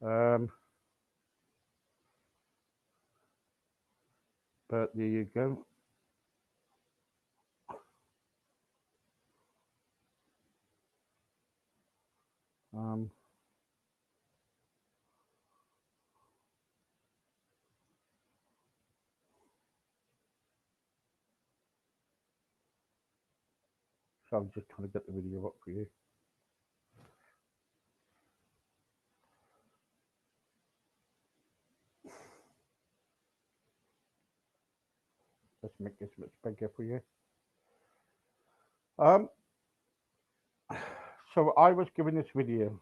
But there you go. So I'm just trying to get the video up for you. Let's make this much bigger for you. So I was given this video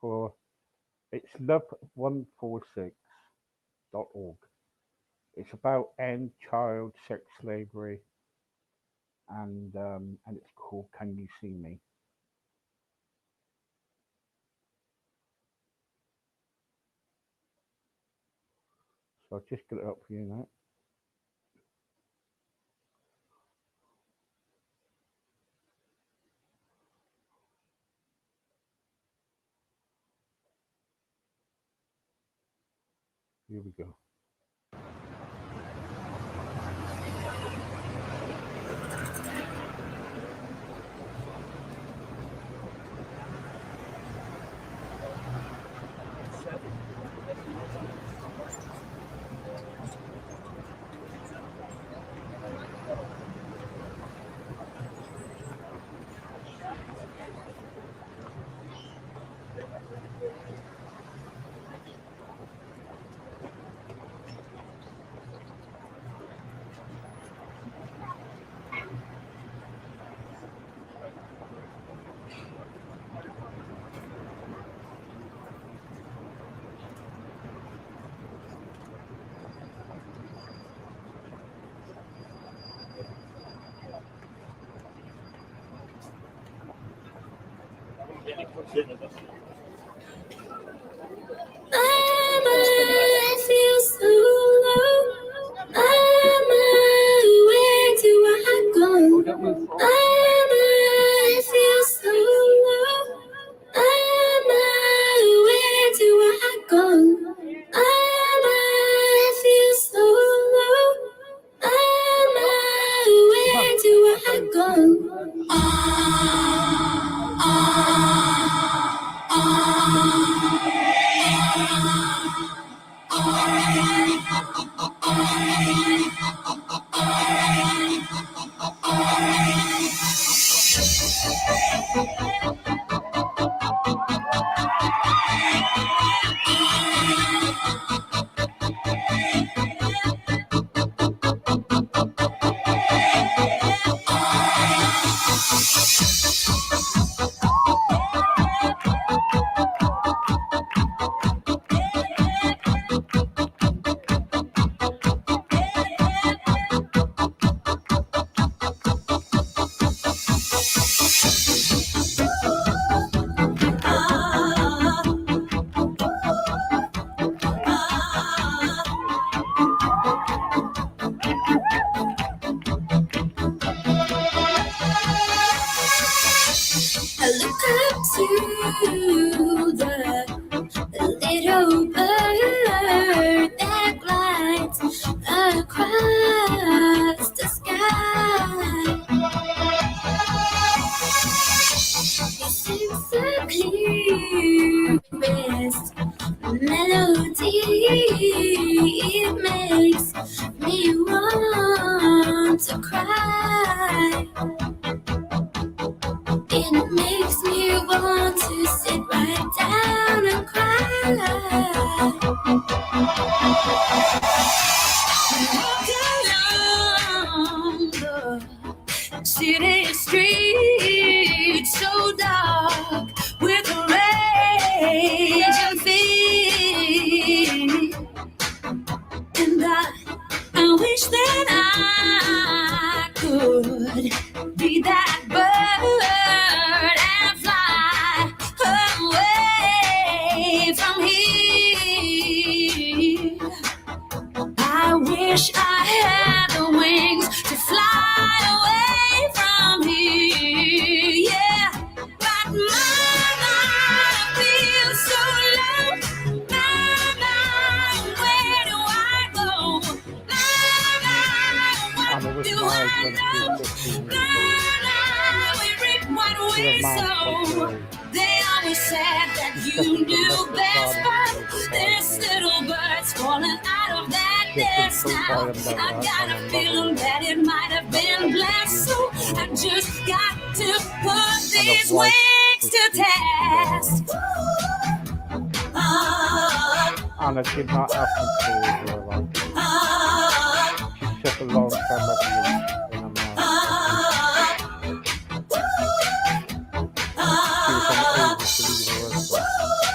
for it's love146.org. It's about end child sex slavery, and it's called "Can You See Me?" So I'll just get it up for you now. Here we go. I feel so low. Where do I go? I feel so low. Where do I go? I feel so low. Where do I go? I look up to the little bird that glides across the sky. It sings the clearest melody. It makes me want to cry. It makes me want to sit right down and cry. Walk along the city street, so dark with rage and fear. And I you knew domestic best, violence but over 5 there's years. little birds falling out of that She has been nest killed by now. a I mother, got and a her mother feeling was that it might have not been kept blessed, so abusive I or just got to put and her these wife wings was to beaten to death. task. Anna did not have control over her life. She took a long-term resolution in her mind. She was unable to leave her husband. She was in slavery.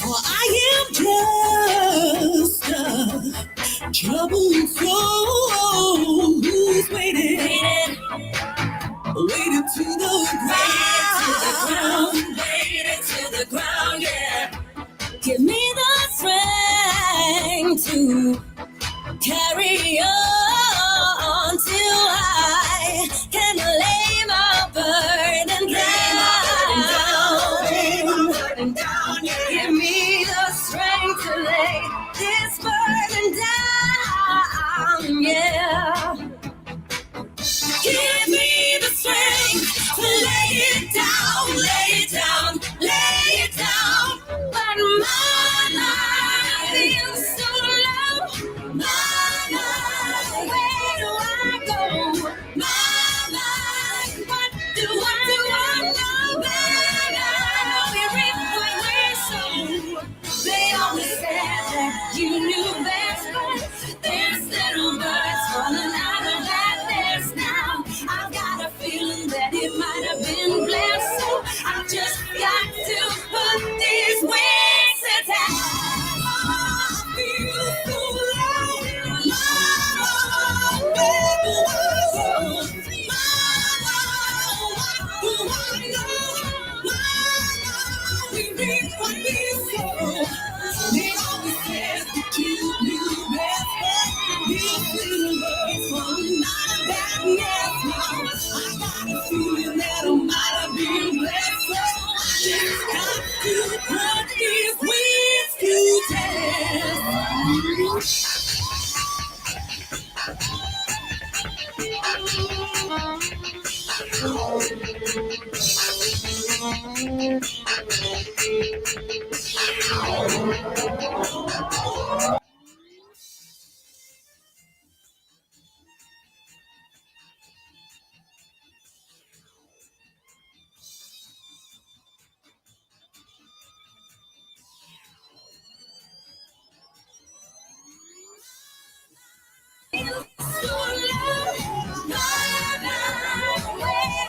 For I am just a troubled soul who's waited to the ground, waited to the ground, yeah. Give me the strength to carry on till I can lay my burden down. Give me the strength to lay this burden down, yeah. Give me the strength to lay it down, lay it down, lay it down. But my feels so low. My, where do I go? My, what do I know? We reap what we sow. They always said that you knew best, but there's little birds falling out of that nest now. I've got a feeling that it might have been blessed, so I've just got to put these wings attached. I feel so low. Where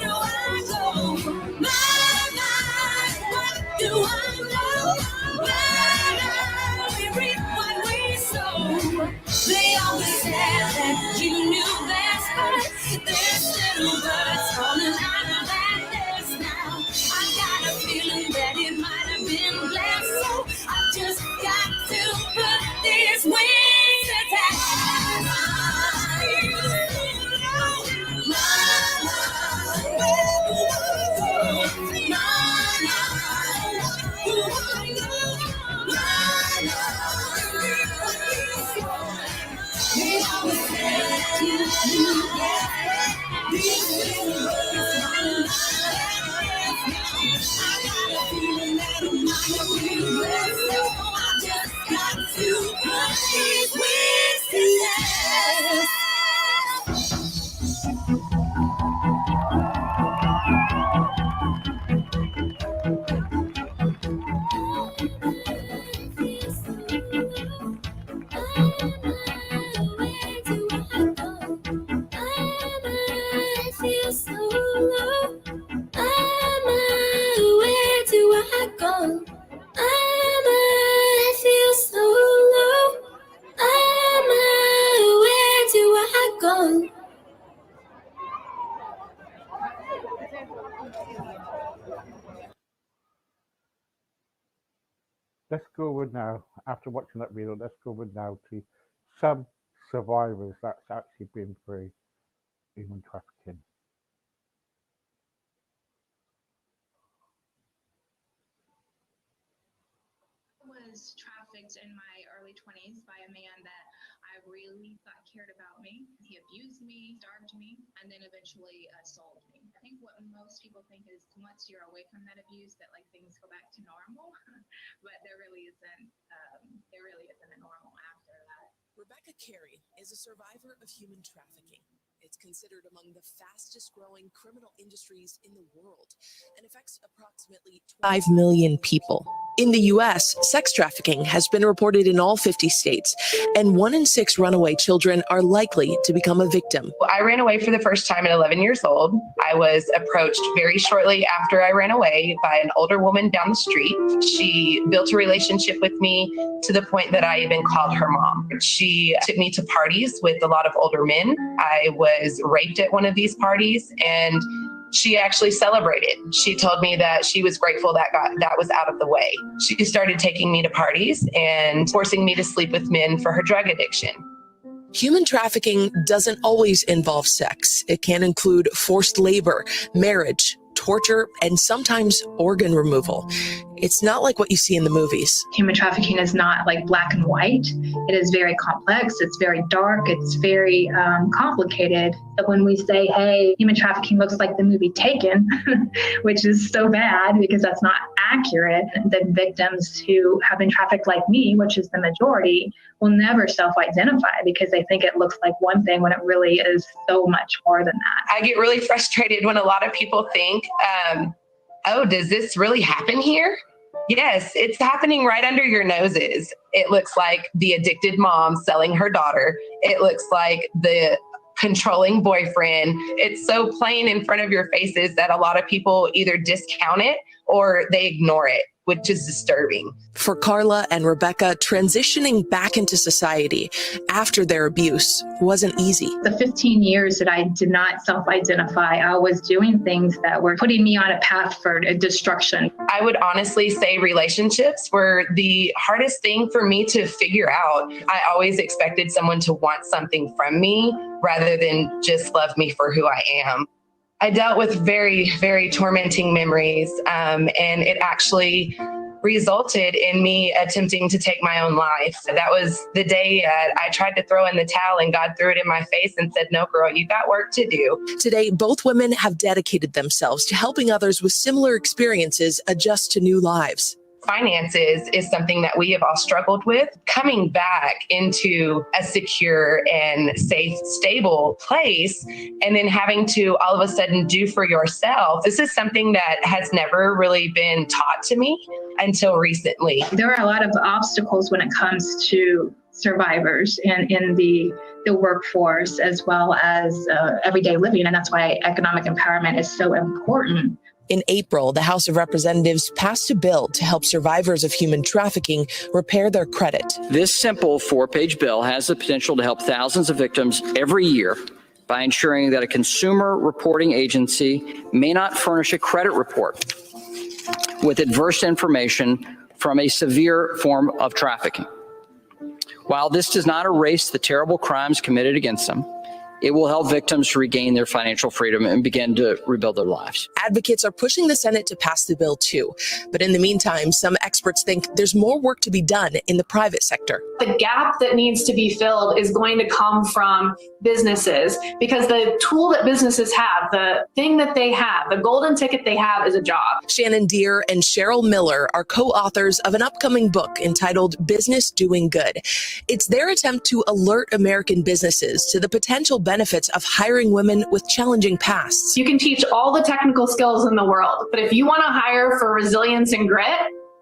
do I go? What do I know? We reap what we sow. They always said that you knew best, but these little birds falling out of that nest now. I got a feeling that I might have been blessed, so I just got to put these wings to test. They always said that you knew best, but there's little birds falling out of that nest now. I got a feeling that it might have been blessed, so I just got to put these wings attached. Let's go with now, after watching that video, let's go with now to some survivors that's actually been through human trafficking. Was trafficked in my early 20s by a man that I really thought cared about me. He abused me, starved me, and then eventually sold me. I think what most people think is once you're away from that abuse, that like things go back to normal, but there really isn't. There really isn't a normal after that. Rebecca Carey is a survivor of human trafficking. It's considered among the fastest growing criminal industries in the world and affects approximately 5 million people. In the U.S., sex trafficking has been reported in all 50 states, and 1 in 6 runaway children are likely to become a victim. I ran away for the first time at 11 years old. I was approached very shortly after I ran away by an older woman down the street. She built a relationship with me to the point that I even called her mom. She took me to parties with a lot of older men. I was raped at one of these parties, and she actually celebrated. She told me that she was grateful that was out of the way. She started taking me to parties and forcing me to sleep with men for her drug addiction. Human trafficking doesn't always involve sex. It can include forced labor, marriage, torture, and sometimes organ removal. It's not like what you see in the movies. Human trafficking is not like black and white. It is very complex. It's very dark. It's very complicated. But when we say, hey, human trafficking looks like the movie Taken, which is so bad because that's not accurate, the victims who have been trafficked like me, which is the majority, will never self-identify because they think it looks like one thing when it really is so much more than that. I get really frustrated when a lot of people think, oh, does this really happen here? Yes, it's happening right under your noses. It looks like the addicted mom selling her daughter. It looks like the controlling boyfriend. It's so plain in front of your faces that a lot of people either discount it or they ignore it, which is disturbing. For Carla and Rebecca, transitioning back into society after their abuse wasn't easy. The 15 years that I did not self-identify, I was doing things that were putting me on a path for destruction. I would honestly say relationships were the hardest thing for me to figure out. I always expected someone to want something from me rather than just love me for who I am. I dealt with very, very tormenting memories, and it actually resulted in me attempting to take my own life. That was the day I tried to throw in the towel, and God threw it in my face and said, no, girl, you got work to do. Today, both women have dedicated themselves to helping others with similar experiences adjust to new lives. Finances is something that we have all struggled with. Coming back into a secure and safe, stable place, and then having to all of a sudden do for yourself. This is something that has never really been taught to me until recently. There are a lot of obstacles when it comes to survivors and in the workforce as well as everyday living. And that's why economic empowerment is so important. In April, the House of Representatives passed a bill to help survivors of human trafficking repair their credit. This simple 4-page bill has the potential to help thousands of victims every year by ensuring that a consumer reporting agency may not furnish a credit report with adverse information from a severe form of trafficking. While this does not erase the terrible crimes committed against them, it will help victims to regain their financial freedom and begin to rebuild their lives. Advocates are pushing the Senate to pass the bill too. But in the meantime, some experts think there's more work to be done in the private sector. The gap that needs to be filled is going to come from businesses, because the tool that businesses have, the thing that they have, the golden ticket they have is a job. Shannon Deere and Cheryl Miller are co-authors of an upcoming book entitled Business Doing Good. It's their attempt to alert American businesses to the potential benefits of hiring women with challenging pasts. You can teach all the technical skills in the world, but if you want to hire for resilience and grit,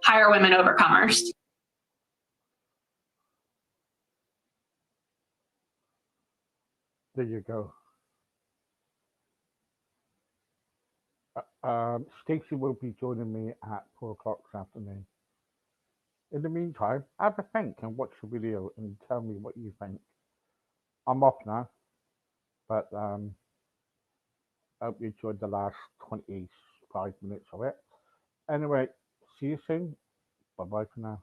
hire women overcomers. There you go. Stacey will be joining me at 4 o'clock this afternoon. In the meantime, have a think and watch the video and tell me what you think. I'm off now, but I hope you enjoyed the last 25 minutes of it. Anyway, see you soon. Bye-bye for now.